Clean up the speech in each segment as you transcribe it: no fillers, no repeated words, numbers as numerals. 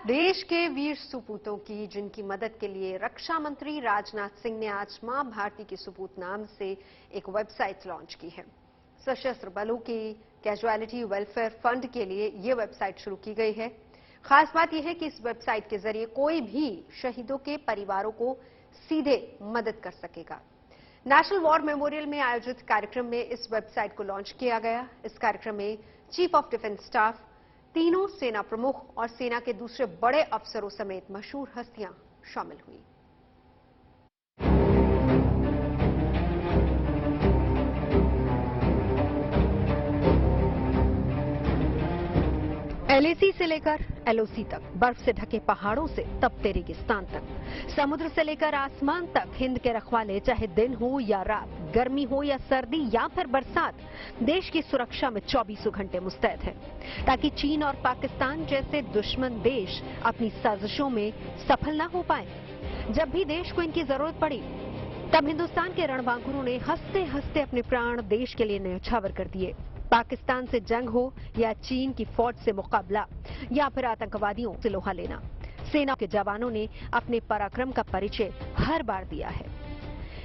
देश के वीर सुपूतों की जिनकी मदद के लिए रक्षा मंत्री राजनाथ सिंह ने आज मां भारती की सुपूत नाम से एक वेबसाइट लॉन्च की है। सशस्त्र बलों की कैजुअलिटी वेलफेयर फंड के लिए ये वेबसाइट शुरू की गई है। खास बात यह है कि इस वेबसाइट के जरिए कोई भी शहीदों के परिवारों को सीधे मदद कर सकेगा। नेशनल वॉर मेमोरियल में आयोजित कार्यक्रम में इस वेबसाइट को लॉन्च किया गया। इस कार्यक्रम में चीफ ऑफ डिफेंस स्टाफ, तीनों सेना प्रमुख और सेना के दूसरे बड़े अफसरों समेत मशहूर हस्तियां शामिल हुई। एलएसी से लेकर एलओसी तक, बर्फ से ढके पहाड़ों से तपते रेगिस्तान तक, समुद्र से लेकर आसमान तक, हिंद के रखवाले चाहे दिन हो या रात, गर्मी हो या सर्दी या फिर बरसात, देश की सुरक्षा में 24 घंटे मुस्तैद है ताकि चीन और पाकिस्तान जैसे दुश्मन देश अपनी साजिशों में सफल न हो पाए। जब भी देश को इनकी जरूरत पड़ी तब हिंदुस्तान के रणबांकुरों ने हंसते हंसते अपने प्राण देश के लिए न्यौछावर कर दिए। पाकिस्तान से जंग हो या चीन की फौज से मुकाबला या फिर आतंकवादियों से लोहा लेना, सेना के जवानों ने अपने पराक्रम का परिचय हर बार दिया है।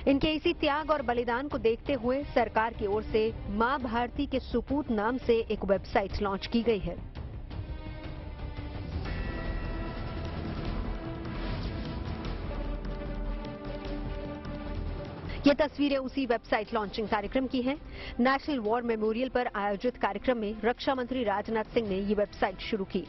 इनके इसी त्याग और बलिदान को देखते हुए सरकार की ओर से मां भारती के सुपूत नाम से एक वेबसाइट लॉन्च की गई है। ये तस्वीरें उसी वेबसाइट लॉन्चिंग कार्यक्रम की हैं। नेशनल वॉर मेमोरियल पर आयोजित कार्यक्रम में रक्षा मंत्री राजनाथ सिंह ने ये वेबसाइट शुरू की।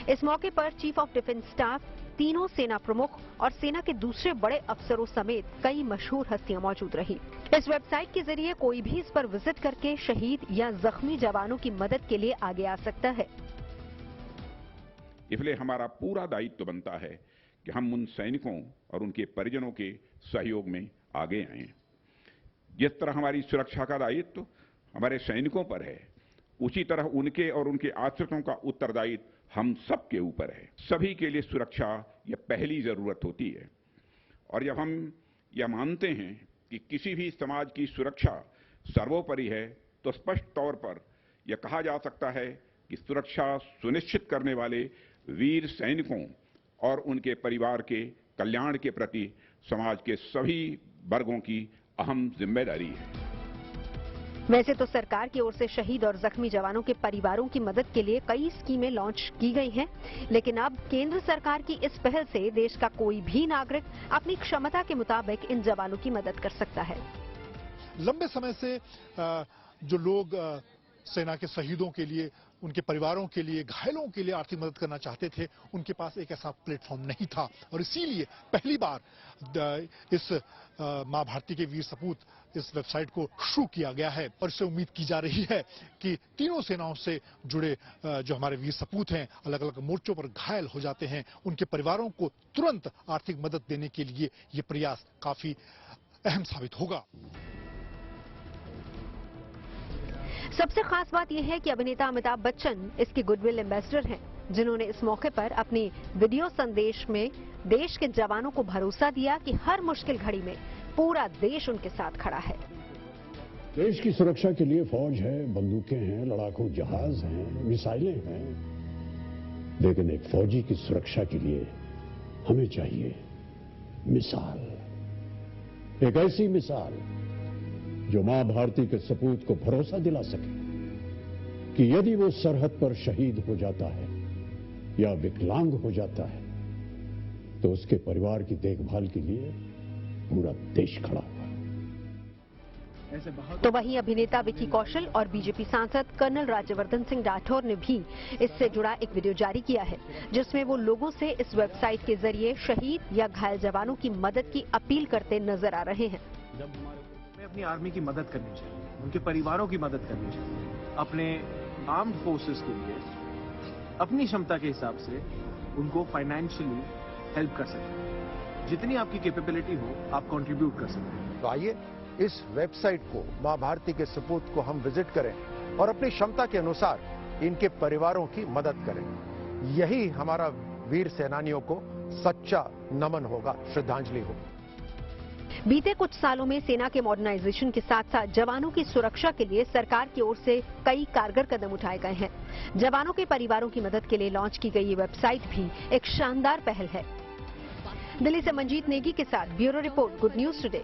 इस मौके पर चीफ ऑफ डिफेंस स्टाफ, तीनों सेना प्रमुख और सेना के दूसरे बड़े अफसरों समेत कई मशहूर हस्तियां मौजूद रही। इस वेबसाइट के जरिए कोई भी इस पर विजिट करके शहीद या जख्मी जवानों की मदद के लिए आगे आ सकता है। इसलिए हमारा पूरा दायित्व बनता है कि हम उन सैनिकों और उनके परिजनों के सहयोग में आगे आएं। जिस तरह हमारी सुरक्षा का दायित्व हमारे सैनिकों पर है, उसी तरह उनके और उनके आश्रितों का उत्तरदायित्व हम सबके ऊपर है। सभी के लिए सुरक्षा यह पहली जरूरत होती है और जब हम यह मानते हैं कि किसी भी समाज की सुरक्षा सर्वोपरि है तो स्पष्ट तौर पर यह कहा जा सकता है कि सुरक्षा सुनिश्चित करने वाले वीर सैनिकों और उनके परिवार के कल्याण के प्रति समाज के सभी वर्गों की अहम जिम्मेदारी है। वैसे तो सरकार की ओर से शहीद और जख्मी जवानों के परिवारों की मदद के लिए कई स्कीमें लॉन्च की गई हैं, लेकिन अब केंद्र सरकार की इस पहल से देश का कोई भी नागरिक अपनी क्षमता के मुताबिक इन जवानों की मदद कर सकता है। लंबे समय से जो लोग सेना के शहीदों के लिए, उनके परिवारों के लिए, घायलों के लिए आर्थिक मदद करना चाहते थे, उनके पास एक ऐसा प्लेटफॉर्म नहीं था और इसीलिए पहली बार इस मां भारती के वीर सपूत इस वेबसाइट को शुरू किया गया है और इससे उम्मीद की जा रही है कि तीनों सेनाओं से जुड़े जो हमारे वीर सपूत हैं, अलग अलग मोर्चों पर घायल हो जाते हैं, उनके परिवारों को तुरंत आर्थिक मदद देने के लिए ये प्रयास काफी अहम साबित होगा। सबसे खास बात यह है कि अभिनेता अमिताभ बच्चन इसके गुडविल एम्बेसडर हैं, जिन्होंने इस मौके पर अपने वीडियो संदेश में देश के जवानों को भरोसा दिया कि हर मुश्किल घड़ी में पूरा देश उनके साथ खड़ा है। देश की सुरक्षा के लिए फौज है, बंदूकें हैं, लड़ाकू जहाज हैं, मिसाइलें हैं, लेकिन एक फौजी की सुरक्षा के लिए हमें चाहिए मिसाल, एक ऐसी मिसाल जो मां भारती के सपूत को भरोसा दिला सके कि यदि वो सरहद पर शहीद हो जाता है या विकलांग हो जाता है तो उसके परिवार की देखभाल के लिए पूरा देश खड़ा हुआ। तो वहीं अभिनेता विकी कौशल और बीजेपी सांसद कर्नल राज्यवर्धन सिंह राठौर ने भी इससे जुड़ा एक वीडियो जारी किया है, जिसमें वो लोगों से इस वेबसाइट के जरिए शहीद या घायल जवानों की मदद की अपील करते नजर आ रहे हैं। अपनी आर्मी की मदद करनी चाहिए, उनके परिवारों की मदद करनी चाहिए, अपने आर्म्ड फोर्सेस के लिए अपनी क्षमता के हिसाब से उनको फाइनेंशियली हेल्प कर सकते हैं। जितनी आपकी कैपेबिलिटी हो आप कंट्रीब्यूट कर सकते हैं। तो आइए इस वेबसाइट को, मां भारती के सपूत को हम विजिट करें और अपनी क्षमता के अनुसार इनके परिवारों की मदद करें। यही हमारा वीर सेनानियों को सच्चा नमन होगा, श्रद्धांजलि होगी। बीते कुछ सालों में सेना के मॉडर्नाइजेशन के साथ साथ जवानों की सुरक्षा के लिए सरकार की ओर से कई कारगर कदम उठाए गए हैं। जवानों के परिवारों की मदद के लिए लॉन्च की गई ये वेबसाइट भी एक शानदार पहल है। दिल्ली से मंजीत नेगी के साथ bureau report, good news today.